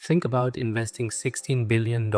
Think about investing $16 billion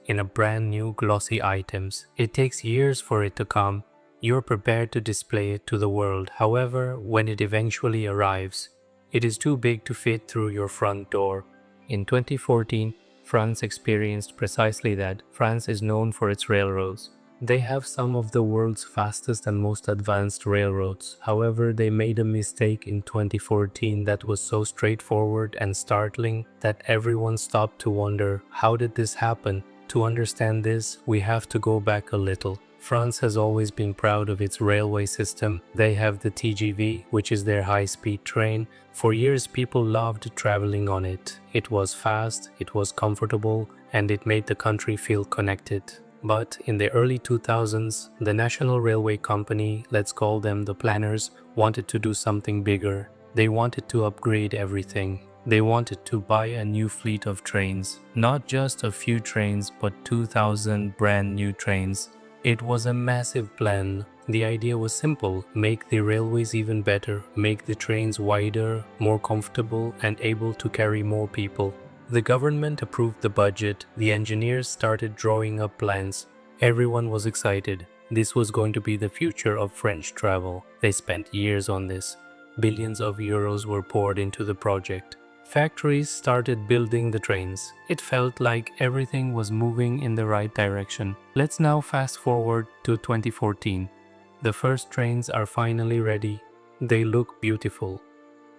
in a brand new glossy items. It takes years for it to come. You're prepared to display it to the world. However, when it eventually arrives, it is too big to fit through your front door. In 2014, France experienced precisely that. France is known for its railroads. They have some of the world's fastest and most advanced railroads. However, they made a mistake in 2014 that was so straightforward and startling that everyone stopped to wonder, how did this happen? To understand this, we have to go back a little. France has always been proud of its railway system. They have the TGV, which is their high-speed train. For years, people loved traveling on it. It was fast, it was comfortable, and it made the country feel connected. But in the early 2000s, the National Railway Company, let's call them the planners, wanted to do something bigger. They wanted to upgrade everything. They wanted to buy a new fleet of trains. Not just a few trains, but 2,000 brand new trains. It was a massive plan. The idea was simple: make the railways even better, make the trains wider, more comfortable, and able to carry more people. The government approved the budget, the engineers started drawing up plans. Everyone was excited. This was going to be the future of French travel. They spent years on this. Billions of euros were poured into the project. Factories started building the trains. It felt like everything was moving in the right direction. Let's now fast forward to 2014. The first trains are finally ready. They look beautiful.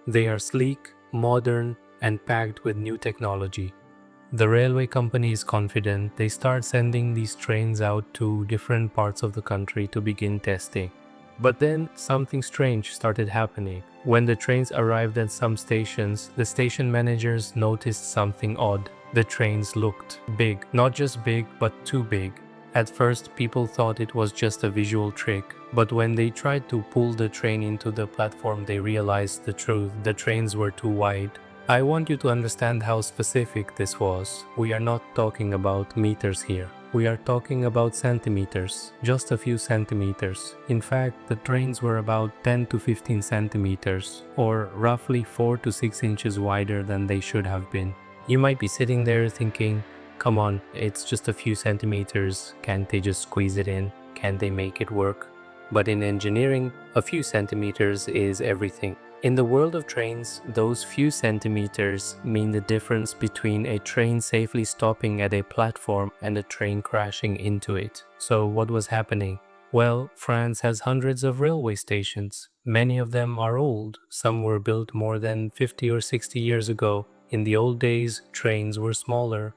They are sleek, modern, and packed with new technology. The railway company is confident. They start sending these trains out to different parts of the country to begin testing. But then something strange started happening. When the trains arrived at some stations, the station managers noticed something odd. The trains looked big. Not just big, but too big. At first, people thought it was just a visual trick. But when they tried to pull the train into the platform, they realized the truth. The trains were too wide. I want you to understand how specific this was. We are not talking about meters here. We are talking about centimeters, just a few centimeters. In fact, the trains were about 10 to 15 centimeters, or roughly 4 to 6 inches wider than they should have been. You might be sitting there thinking, come on, it's just a few centimeters. Can't they just squeeze it in? Can't they make it work? But in engineering, a few centimeters is everything. In the world of trains, those few centimeters mean the difference between a train safely stopping at a platform and a train crashing into it. So what was happening? Well, France has hundreds of railway stations. Many of them are old. Some were built more than 50 or 60 years ago. In the old days, trains were smaller.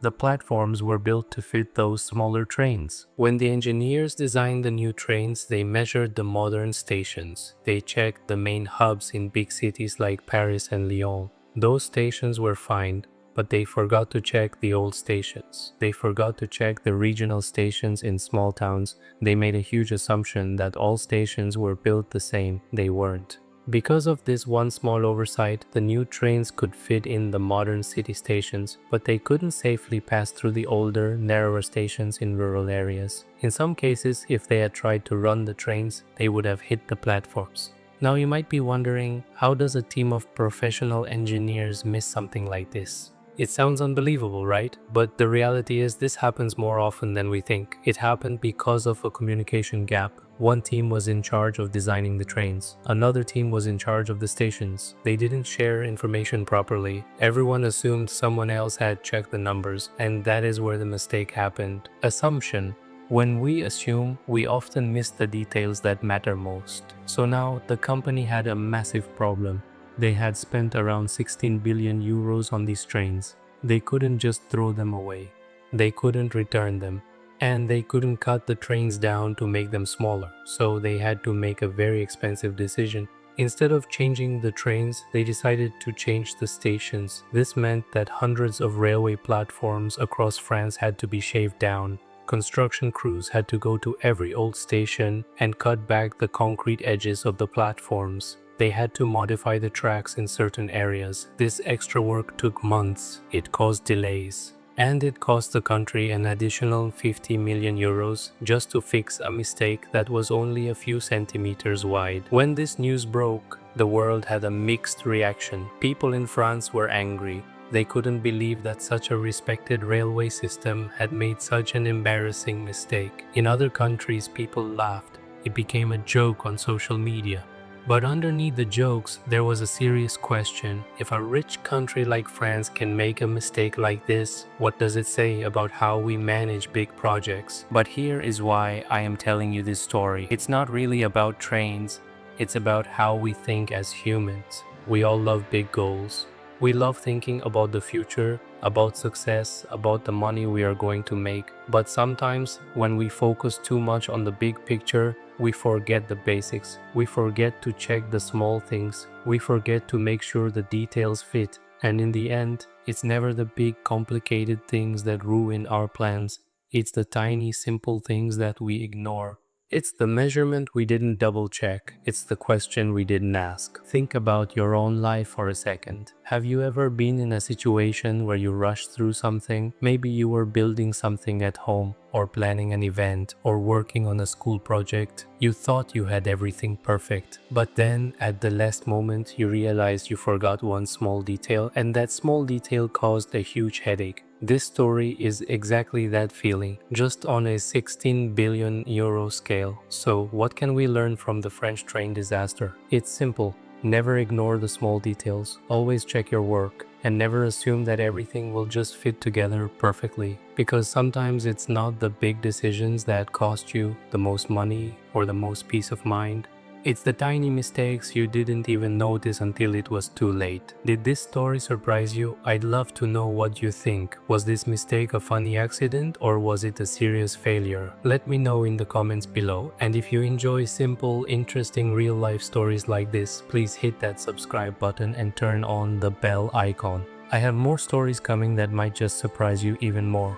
The platforms were built to fit those smaller trains. When the engineers designed the new trains, they measured the modern stations. They checked the main hubs in big cities like Paris and Lyon. Those stations were fine, but they forgot to check the old stations. They forgot to check the regional stations in small towns. They made a huge assumption that all stations were built the same. They weren't. Because of this one small oversight, the new trains could fit in the modern city stations, but they couldn't safely pass through the older, narrower stations in rural areas. In some cases, if they had tried to run the trains, they would have hit the platforms. Now you might be wondering, how does a team of professional engineers miss something like this? It sounds unbelievable, right? But the reality is this happens more often than we think. It happened because of a communication gap. One team was in charge of designing the trains. Another team was in charge of the stations. They didn't share information properly. Everyone assumed someone else had checked the numbers, and that is where the mistake happened. Assumption. When we assume, we often miss the details that matter most. So now the company had a massive problem. They had spent around 16 billion euros on these trains. They couldn't just throw them away. They couldn't return them. And they couldn't cut the trains down to make them smaller. So they had to make a very expensive decision. Instead of changing the trains, they decided to change the stations. This meant that hundreds of railway platforms across France had to be shaved down. Construction crews had to go to every old station and cut back the concrete edges of the platforms. They had to modify the tracks in certain areas. This extra work took months. It caused delays. And it cost the country an additional 50 million euros just to fix a mistake that was only a few centimeters wide. When this news broke, the world had a mixed reaction. People in France were angry. They couldn't believe that such a respected railway system had made such an embarrassing mistake. In other countries, people laughed. It became a joke on social media. But underneath the jokes, there was a serious question. If a rich country like France can make a mistake like this, what does it say about how we manage big projects? But here is why I am telling you this story. It's not really about trains. It's about how we think as humans. We all love big goals. We love thinking about the future, about success, about the money we are going to make. But sometimes, when we focus too much on the big picture, we forget the basics. We forget to check the small things. We forget to make sure the details fit. And in the end, it's never the big, complicated things that ruin our plans. It's the tiny, simple things that we ignore. It's the measurement we didn't double check. It's the question we didn't ask. Think about your own life for a second. Have you ever been in a situation where you rushed through something? Maybe you were building something at home, or planning an event, or working on a school project. You thought you had everything perfect. But then, at the last moment, you realized you forgot one small detail, and that small detail caused a huge headache. This story is exactly that feeling, just on a 16 billion euro scale. So, what can we learn from the French train disaster? It's simple. Never ignore the small details. Always check your work. And never assume that everything will just fit together perfectly. Because sometimes it's not the big decisions that cost you the most money or the most peace of mind. It's the tiny mistakes you didn't even notice until it was too late. Did this story surprise you? I'd love to know what you think. Was this mistake a funny accident or was it a serious failure? Let me know in the comments below. And if you enjoy simple, interesting real-life stories like this, please hit that subscribe button and turn on the bell icon. I have more stories coming that might just surprise you even more.